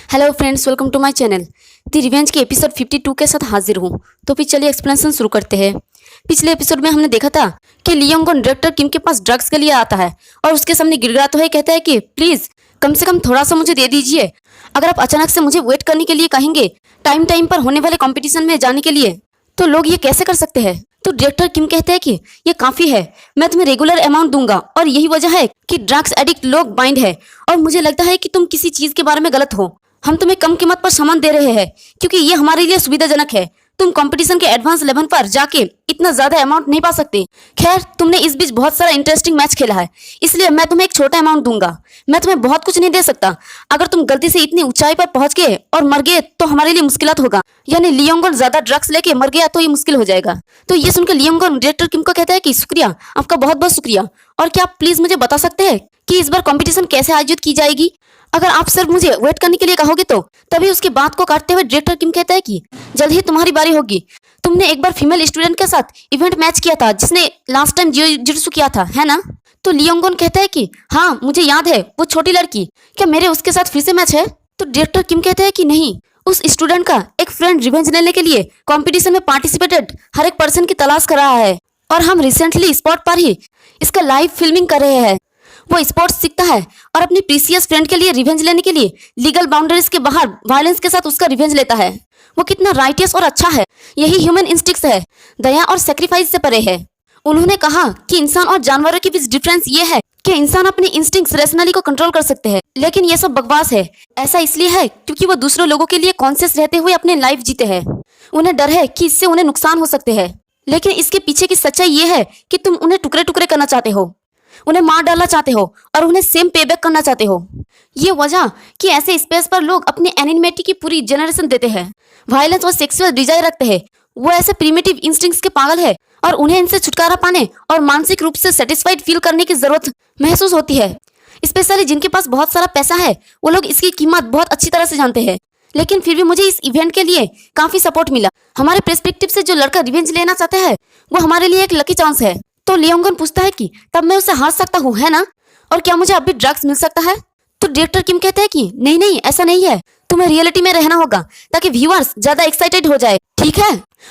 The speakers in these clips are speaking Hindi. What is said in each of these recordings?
Hello friends, welcome to my channel. The revenge के एपिसोड 52 के साथ हाजिर हूँ। तो फिर चलिए एक्सप्लेनेशन शुरू करते हैं। पिछले एपिसोड में हमने देखा था कि लियोंगन डायरेक्टर किम के पास ड्रग्स के लिए आता है और उसके सामने गिड़गिड़ाता हुआ कहता है कि प्लीज कम से कम थोड़ा सा मुझे दे दीजिए। अगर आप अचानक से मुझे वेट करने के लिए कहेंगे टाइम पर होने वाले कॉम्पिटिशन में जाने के लिए, तो लोग ये कैसे कर सकते हैं। तो डायरेक्टर किम कहते हैं कि ये काफी है, मैं तुम्हें रेगुलर अमाउंट दूंगा और यही वजह है कि ड्रग्स एडिक्ट लोग बाइंड है और मुझे लगता है कि तुम किसी चीज के बारे में गलत हो। हम तुम्हें कम कीमत पर सामान दे रहे हैं क्योंकि ये हमारे लिए सुविधाजनक है। तुम कंपटीशन के एडवांस लेवल पर जाके इतना ज्यादा अमाउंट नहीं पा सकते। खैर, तुमने इस बीच बहुत सारा इंटरेस्टिंग मैच खेला है, इसलिए मैं तुम्हें एक छोटा अमाउंट दूंगा। मैं तुम्हें बहुत कुछ नहीं दे सकता। अगर तुम गलती से इतनी ऊंचाई पर पहुंच गए और मर गए तो हमारे लिए मुश्किलात होगा। यानी लियोंगन ज्यादा ड्रग्स लेके मर गया तो ये मुश्किल हो जाएगा। तो ये सुनकर लियोंगन डायरेक्टर किम को कहता है कि शुक्रिया, आपका बहुत बहुत शुक्रिया। और क्या आप प्लीज मुझे बता सकते हैं कि इस बार कंपटीशन कैसे आयोजित की जाएगी। अगर आप सिर्फ मुझे वेट करने के लिए कहोगे तो। तभी उसकी बात को काटते हुए डायरेक्टर किम कहता है कि जल्द ही तुम्हारी बारी होगी। तुमने एक बार फीमेल स्टूडेंट के साथ इवेंट मैच किया था जिसने लास्ट टाइम जिट्सु किया था, है ना। तो लियोंगन कहता है कि हाँ मुझे याद है, वो छोटी लड़की। क्या मेरे उसके साथ फिर से मैच है। तो डायरेक्टर किम कहता है कि नहीं, उस स्टूडेंट का एक फ्रेंड रिवेंज लेने के लिए कंपटीशन में पार्टिसिपेटेड हर एक पर्सन की तलाश कर रहा है और हम रिसेंटली स्पॉट पर ही इसका लाइव फिल्मिंग कर रहे हैं। वो स्पोर्ट्स सीखता है और अपनी प्रीसियस फ्रेंड के लिए रिवेंज लेने के लिए लीगल बाउंड्रीज के बाहर वायलेंस के साथ उसका रिवेंज लेता है। वो कितना राइटियस और अच्छा है। यही ह्यूमन इंस्टिंक्ट्स है, दया और सेक्रीफाइस से परे है। उन्होंने कहा कि इंसान और जानवरों के बीच डिफरेंस ये है कि इंसान अपनी इंस्टिंक्ट्स रैशनली को कंट्रोल कर सकते हैं, लेकिन ये सब बकवास है। ऐसा इसलिए है क्योंकि वो दूसरे लोगों के लिए कॉन्शियस रहते हुए अपने लाइफ जीते हैं। उन्हें डर है कि इससे उन्हें नुकसान हो सकते हैं, लेकिन इसके पीछे की सच्चाई ये है कि तुम उन्हें टुकड़े टुकड़े करना चाहते हो, उन्हें मार डालना चाहते हो और उन्हें सेम पेबैक करना चाहते हो। ये वजह कि ऐसे स्पेस पर लोग अपनी एनिमेटी की पूरी जनरेशन देते हैं, वायलेंस और सेक्सुअल डिजायर रखते हैं। वो ऐसे प्रिमिटिव इंस्टिंक्ट्स के पागल है और उन्हें इनसे छुटकारा पाने और मानसिक रूप से सेटिस्फाइड फील करने की जरूरत महसूस होती है। स्पेशली जिनके पास बहुत सारा पैसा है, वो लोग इसकी कीमत बहुत अच्छी तरह से जानते हैं। लेकिन फिर भी मुझे इस इवेंट के लिए काफी सपोर्ट मिला। हमारे पर्सपेक्टिव से जो लड़का रिवेंज लेना चाहता है वो हमारे लिए एक लकी चांस है। तो लियोंगन पूछता है कि तब मैं उसे हार सकता हूँ, है ना। और क्या मुझे अभी ड्रग्स मिल सकता है। तो डायरेक्टर किम कहते हैं कि नहीं नहीं, ऐसा नहीं है। तुम्हें रियलिटी में रहना होगा ताकि व्यूअर्स ज्यादा एक्साइटेड हो जाए, ठीक है।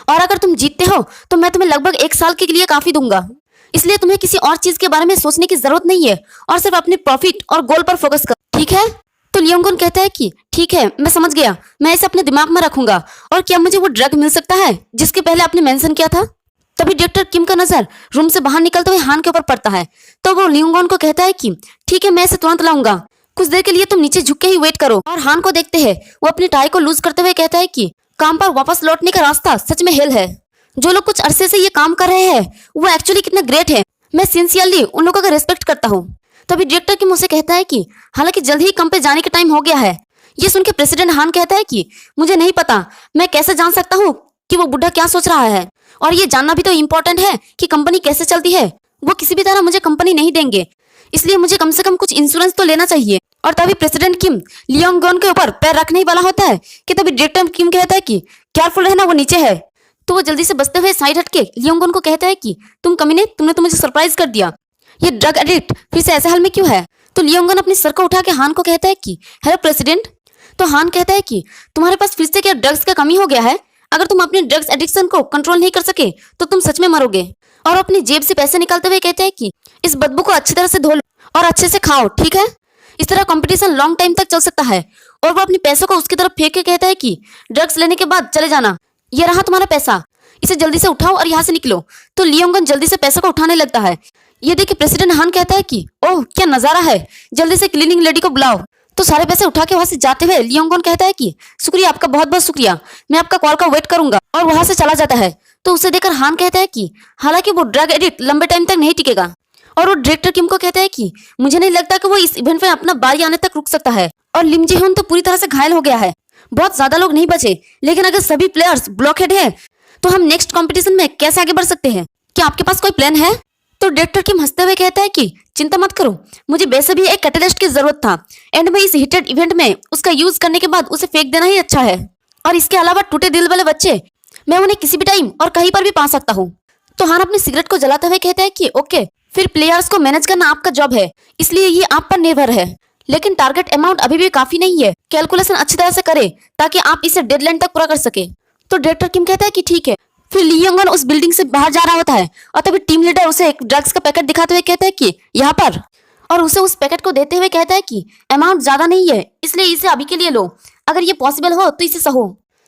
और अगर तुम जीतते हो तो मैं तुम्हें लगभग 1 साल के लिए काफी दूंगा। इसलिए तुम्हें किसी और चीज के बारे में सोचने की जरूरत नहीं है और सिर्फ अपने प्रॉफिट और गोल पर फोकस कर, ठीक है। तो लियोंगन कहता है कि ठीक है, मैं समझ गया, मैं इसे अपने दिमाग में रखूंगा। और क्या मुझे वो ड्रग मिल सकता है जिसके पहले आपने मेंशन किया था। तभी डायरेक्टर किम का नजर रूम से बाहर निकलते हुए हान के ऊपर पड़ता है। तो वो लियोंगन को कहता है कि ठीक है, मैं इसे तुरंत लाऊंगा। कुछ देर के लिए तुम नीचे झुक के ही वेट करो। और हान को देखते हैं, वो अपनी टाई को लूज करते हुए कहता है कि काम पर वापस लौटने का रास्ता सच में हेल है। जो लोग कुछ अरसे से ये काम कर रहे हैं वो एक्चुअली कितना ग्रेट है। मैं सिंसियरली उन लोगों का रेस्पेक्ट करता हूँ। तभी डायरेक्टर किम उसे कहता है कि हालांकि जल्द ही काम पे जाने का टाइम हो गया है। ये सुन के प्रेसिडेंट हान कहता है कि मुझे नहीं पता, मैं कैसे जान सकता हूँ कि वो बुढ़ा क्या सोच रहा है। और ये जानना भी तो इम्पोर्टेंट है कि कंपनी कैसे चलती है। वो किसी भी तरह मुझे कंपनी नहीं देंगे, इसलिए मुझे कम से कम कुछ इंश्योरेंस तो लेना चाहिए। और तभी प्रेसिडेंट किम लियोंगन के ऊपर पैर रखने ही वाला होता है कि तभी डायरेक्टर किम कहता है कि केयरफुल रहना, वो नीचे है। तो वो जल्दी से बचते हुए साइड हटके लियोंगन को कहता है कि तुम कमीने, तुमने तो मुझे सरप्राइज कर दिया। ये ड्रग एडिक्ट फिर से ऐसे हाल में क्यों है। तो लियोंगन अपने सर को उठा के हान को कहता है कि हेलो प्रेसिडेंट। तो हान कहता है कि तुम्हारे पास फिर से क्या ड्रग्स का कमी हो गया है। अगर तुम अपने ड्रग्स एडिक्शन को कंट्रोल नहीं कर सके तो तुम सच में मरोगे। और अपनी जेब से पैसे निकालते हुए कहते हैं कि इस बदबू को अच्छी तरह से धो लो और अच्छे से खाओ, ठीक है। इस तरह कंपटीशन लॉन्ग टाइम तक चल सकता है। और वो अपने पैसों को उसकी तरफ फेंक के कहता है कि ड्रग्स लेने के बाद चले जाना, ये रहा तुम्हारा पैसा, इसे जल्दी से उठाओ और यहाँ से निकलो। तो लियोंगन जल्दी से पैसों को उठाने लगता है। ये देख के प्रेसिडेंट हान कहता है कि ओह क्या नजारा है, जल्दी से क्लीनिंग लेडी को बुलाओ। तो सारे पैसे उठा के वहां से जाते हुए लियोंगन कहता है कि शुक्रिया, आपका बहुत बहुत शुक्रिया, मैं आपका कॉल का वेट करूंगा। और वहां से चला जाता है। तो उसे देखकर हान कहता है कि हालांकि वो ड्रग एडिक्ट लंबे टाइम तक नहीं टिकेगा। और वो डायरेक्टर किम को कहता है कि मुझे नहीं लगता कि वो इस इवेंट में अपना बारी आने तक रुक सकता है। और लिम जी हुन तो पूरी तरह से घायल हो गया है। बहुत ज्यादा लोग नहीं बचे, लेकिन अगर सभी प्लेयर्स ब्लॉकहेड है तो हम नेक्स्ट कंपटीशन में कैसे आगे बढ़ सकते हैं। क्या आपके पास कोई प्लान है। तो डायरेक्टर किम हंसते हुए कहता है कि चिंता मत करो, मुझे वैसे भी एक कैटलिस्ट की जरूरत था। एंड में इस हिटेड इवेंट में उसका यूज करने के बाद उसे फेंक देना ही अच्छा है। और इसके अलावा टूटे दिल वाले बच्चे, मैं उन्हें किसी भी टाइम और कहीं पर भी पा सकता हूँ। तो हान अपनी सिगरेट को जलाते हुए कहता है कि ओके, फिर प्लेयर्स को मैनेज करना आपका जॉब है, इसलिए ये आप पर निर्भर है। लेकिन टारगेट अमाउंट अभी भी काफी नहीं है, कैलकुलेशन अच्छी तरह से करे ताकि आप इसे डेडलाइन तक पूरा कर सके। तो डायरेक्टर किम कहता है कि ठीक है। फिर ली योंगन उस बिल्डिंग से बाहर जा रहा होता है और तभी टीम लीडर उसे एक ड्रग्स का पैकेट दिखाते हुए कहता है कि यहाँ पर, और उसे उस पैकेट को देते हुए कहता है कि अमाउंट ज्यादा नहीं है, इसलिए इसे अभी के लिए लो, अगर ये पॉसिबल हो तो इसे सहो।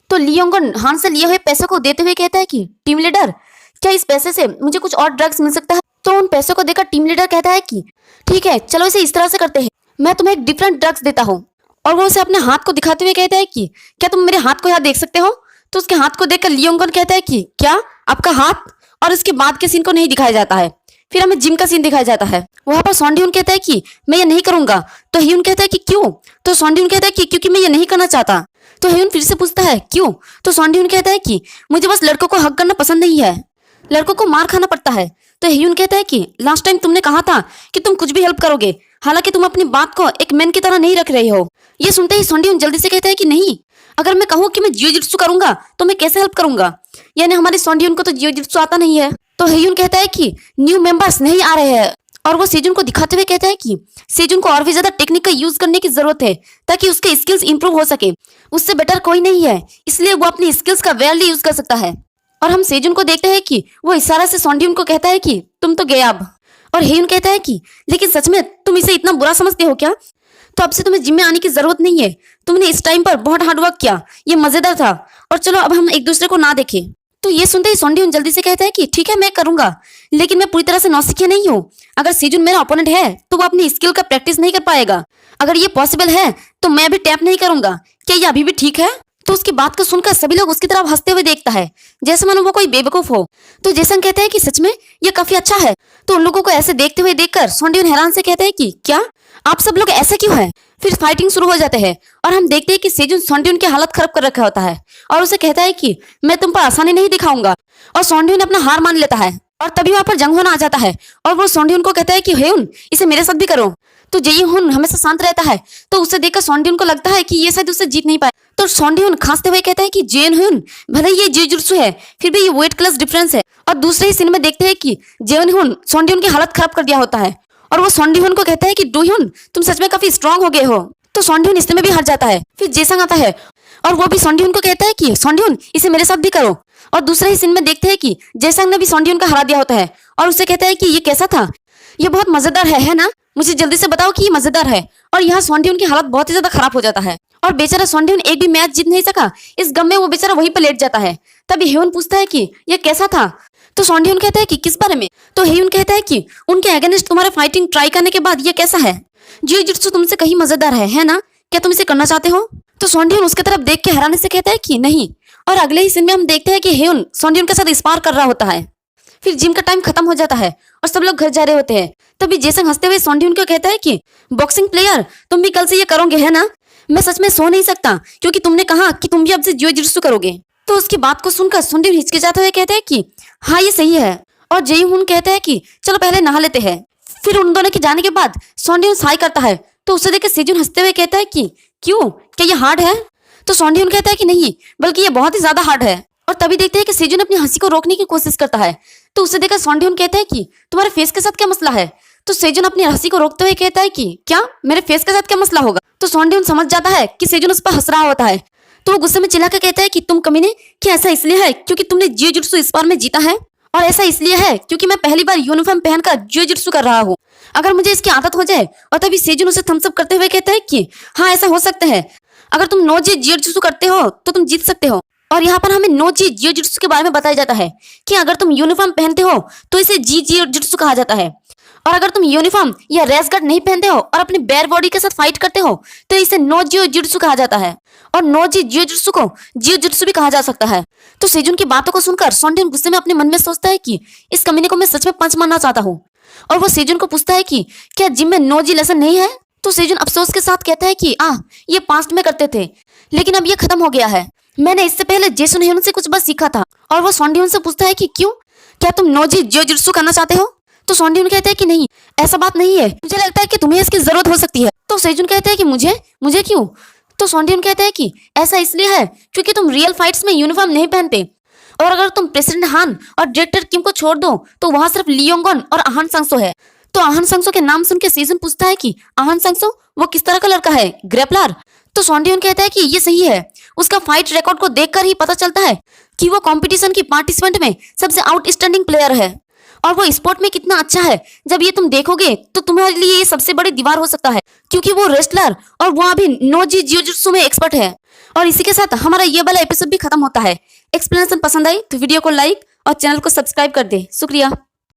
तो ली योंगन हान से लिए हुए पैसों को देते हुए कहता है कि टीम लीडर, क्या इस पैसे से मुझे कुछ और ड्रग्स मिल सकता है? तो उन पैसों को देकर टीम लीडर कहता है कि ठीक है, चलो इसे इस तरह से करते हैं, मैं तुम्हें एक डिफरेंट ड्रग्स देता हूँ। और वो उसे अपने हाथ को दिखाते हुए कहता है कि क्या तुम मेरे हाथ को यहाँ देख सकते हो? तो उसके हाथ को देखकर ली योंगन कहता है कि क्या आपका हाथ? और इसके बाद के सीन को नहीं दिखाया जाता है, फिर हमें जिम का सीन दिखाया जाता है। वहां पर सॉन्डीहुन कहता है कि मैं ये नहीं करूंगा। तो ह्यून कहता है कि क्यों? तो सॉन्डीहुन कहता है कि क्योंकि मैं ये नहीं करना चाहता। तो ह्यून फिर से पूछता है क्यों? तो सॉन्डीहुन कहता है कि मुझे बस लड़कों को हक करना पसंद नहीं है, लड़कों को मार खाना पड़ता है। तो ह्यून कहता है कि लास्ट टाइम तुमने कहा था कि तुम कुछ भी हेल्प करोगे, हालांकि तुम अपनी बात को एक मैन की तरह नहीं रख रहे हो। ये सुनते ही सॉन्डीहुन जल्दी से कहता है कि नहीं, अगर मैं कहूँ कि मैं जियोजित्सु करूंगा तो मैं कैसे हेल्प करूंगा, यानी हमारे सॉन्डीहुन को तो जियोजित्सु आता नहीं है। तो ह्यून कहता है कि न्यू मेंबर्स नहीं आ रहे हैं, और वो सेजुन को दिखाते हुए कहता है कि सेजुन को और भी ज्यादा टेक्निक का यूज करने की जरूरत है ताकि उसके स्किल्स इंप्रूव हो सके, उससे बेटर कोई नहीं है, इसलिए वो अपनी स्किल्स का वेयरली यूज कर सकता है। और हम सेजुन को देखते हैं कि वो इशारा से सॉन्डीहुन को कहता है कि तुम तो गए अब। और ह्यून कहता है कि लेकिन सच में तुम इसे इतना बुरा समझते हो क्या? तो अब से तुम्हें जिम में आने की जरूरत नहीं है, तुमने इस टाइम पर बहुत हार्डवर्क किया, ये मजेदार था, और चलो अब हम एक दूसरे को ना देखें। तो ये सुनते ही सॉन्डीहुन जल्दी से कहता है कि ठीक है, मैं करूंगा, लेकिन मैं पूरी तरह से नौसिखिया नहीं हूँ। अगर सेजुन मेरा ओपोनेंट है तो वो अपनी स्किल का प्रैक्टिस नहीं कर पाएगा, अगर ये पॉसिबल है तो मैं अभी टैप नहीं करूंगा, क्या ये अभी भी ठीक है? तो उसकी बात को सुनकर सभी लोग उसकी तरफ हंसते हुए देखता है, जैसे मानो वो कोई बेवकूफ हो। तो जेसन कहते हैं कि सच में ये काफी अच्छा है। तो उन लोगों को ऐसे देखते हुए देखकर सॉन्डीहुन हैरान से कहते हैं कि क्या आप सब लोग ऐसे क्यों हैं? फिर फाइटिंग शुरू हो जाते हैं और हम देखते हैं कि सेजुन सॉन्डीहुन की हालत खराब कर रखा होता है और उसे कहता है कि मैं तुम पर आसानी नहीं दिखाऊंगा, और सॉन्डीहुन अपना हार मान लेता है। और तभी वहां पर जंग होना आ जाता है और वो सॉन्डीहुन को कहता है कि ह्यून, इसे मेरे साथ भी करो। तो जेयुन हमेशा शांत रहता है, तो उसे देखकर सॉन्डीहुन को लगता है कि ये शायद उससे जीत नहीं पाए। तो सॉन्डीहुन खांसते हुए कहता है कि जेयुन, भले ये जियोजित्सु है फिर भी ये वेट क्लास डिफरेंस है। और दूसरे ही सीन में देखते हैं कि जेयुन सॉन्डीहुन की हालत खराब कर दिया होता है और वो सॉन्डीहुन को कहता है कि डूह्युन, तुम सच में काफी स्ट्रांग हो गए हो। तो सॉन्डीहुन इसमें भी हार जाता है। फिर जेसंग आता है और वो भी सॉन्डीहुन को कहता है कि सॉन्डीहुन, इसे मेरे साथ भी करो। और दूसरे ही सीन में देखते हैं कि जेसंग ने भी सॉन्डीहुन को हरा दिया होता है और उसे कहता है कि ये कैसा था, ये बहुत मजेदार है ना? मुझे जल्दी से बताओ कि ये मजेदार है। और यहाँ सॉन्डीहुन की हालत बहुत ही ज्यादा खराब हो जाता है और बेचारा सॉन्डीहुन एक भी मैच जीत नहीं सका, इस गम में वो बेचारा वहीं पर लेट जाता है। तभी ह्यून पूछता है कि ये कैसा था? तो सॉन्डीहुन कहता है कि किस बारे में? तो ह्यून कहता है कि उनके अगेंस्ट तुम्हारा फाइटिंग ट्राई करने के बाद ये कैसा है? जियोजित्सु तुमसे कहीं मजेदार है ना? क्या तुम इसे करना चाहते हो? तो सॉन्डीहुन उसके तरफ देख के हैरानी से कहता है कि नहीं। और अगले ही सीन में हम देखते हैं कि ह्यून सॉन्डीहुन के साथ स्पार कर रहा होता है। फिर जिम का टाइम खत्म हो जाता है और सब लोग घर जा रहे होते हैं। तभी जेसंग हंसते हुए सॉन्डीहुन को कहता है कि बॉक्सिंग प्लेयर, तुम भी कल से ये करोगे है ना? मैं सच में सो नहीं सकता क्योंकि तुमने कहा कि तुम भी अब से जियोजित्सु करोगे। तो उसकी बात को सुनकर सॉन्डीहुन हिचकिचाते हुए कहते हैं कि हाँ ये सही है। और जेयुन कहता है कि चलो पहले नहा लेते हैं। फिर उन दोनों के जाने के बाद सॉन्डीहुन साई करता है, तो उसे देख सेजुन हंसते हुए कहता है कि क्यों, क्या ये हार्ड है? तो सॉन्डीहुन कहता है कि नहीं, बल्कि ये बहुत ही ज्यादा हार्ड है। और तभी देखते हैं कि सेजुन अपनी हंसी को रोकने की कोशिश करता है, तो उसे देखकर सॉन्डीहुन कहता है कि तुम्हारे फेस के साथ क्या मसला है? तो सेजुन अपनी हंसी को रोकते हुए कहता है कि क्या मेरे फेस के साथ क्या मसला होगा? तो सॉन्डीहुन समझ जाता है कि सेजुन उस पर हंस रहा होता है, तो वो गुस्से में चिल्लाकर कहता है कि तुम कमीने, क्या ऐसा इसलिए है क्योंकि तुमने जियोजित्सु इस बार में जीता है? और ऐसा इसलिए है क्योंकि मैं पहली बार यूनिफॉर्म पहनकर जियोजित्सु कर रहा हूँ, अगर मुझे इसकी आदत हो जाए। और तभी सेजुन उसे थम्स अप करते हुए कहता है कि हाँ ऐसा हो सकता है, अगर तुम नोजी जियोजित्सु करते हो तो तुम जीत सकते हो। और यहाँ पर हमें नोजी जियोजित्सु के बारे में बताया जाता है कि अगर तुम यूनिफॉर्म पहनते हो तो इसे जी जियोजित्सु कहा जाता है, और अगर तुम यूनिफॉर्म या रेस गार्ड नहीं पहनते हो और अपने बेयर बॉडी के साथ फाइट करते हो तो इसे नो जियोजित्सु कहा जाता है, और नो जियोजित्सु को जियोजित्सु भी कहा जा सकता है। तो सेजुन की बातों को सुनकर सॉन्डीहुन गुस्से में अपने मन में सोचता है कि इस कमीने को मैं सच में पंच मारना चाहता हूँ। और वो सेजुन को पूछता है कि क्या जिम में नो जी लेसन नहीं है? तो सेजुन अफसोस के साथ कहता है कि ये पास्ट में करते थे, लेकिन अब ये खत्म हो गया है। मैंने इससे पहले जेसन ह्यून से कुछ बस सीखा था। और वो सॉन्डीहुन से पूछता है कि क्यों, क्या तुम नो जी जियोजित्सु करना चाहते हो? तो सॉन्डीहुन कहता है कि नहीं, ऐसा बात नहीं है, मुझे लगता है कि तुम्हें इसकी जरूरत हो सकती है। तो सेजुन कहता है कि मुझे क्यों? तो सॉन्डीहुन कहता है कि ऐसा इसलिए है क्योंकि तुम रियल फाइट्स में यूनिफॉर्म नहीं पहनते, और अगर तुम प्रेसिडेंट हान और डायरेक्टर किम को छोड़ दो तो वहां सिर्फ लियोंगन और आहान संगसो है। तो आहान संगसो के नाम सुन के सेजुन पूछता है कि आहान संगसो वो किस तरह का लड़का है, ग्रेपलर? तो सॉन्डियन कहता है कि ये सही है। उसका फाइट रिकॉर्ड को देखकर ही पता चलता है कि वो कंपटीशन की पार्टिसिपेंट में सबसे आउटस्टैंडिंग प्लेयर है और वो स्पोर्ट में कितना अच्छा है। जब ये तुम देखोगे तो तुम्हारे लिए ये सबसे बड़ी दीवार हो सकता है, क्योंकि वो रेसलर और वो अभी नोजी जियोजुत्सु में एक्सपर्ट है। और इसी के साथ हमारा ये वाला एपिसोड भी खत्म होता है। एक्सप्लेनेशन पसंद आई तो वीडियो को लाइक और चैनल को सब्सक्राइब कर दे। शुक्रिया।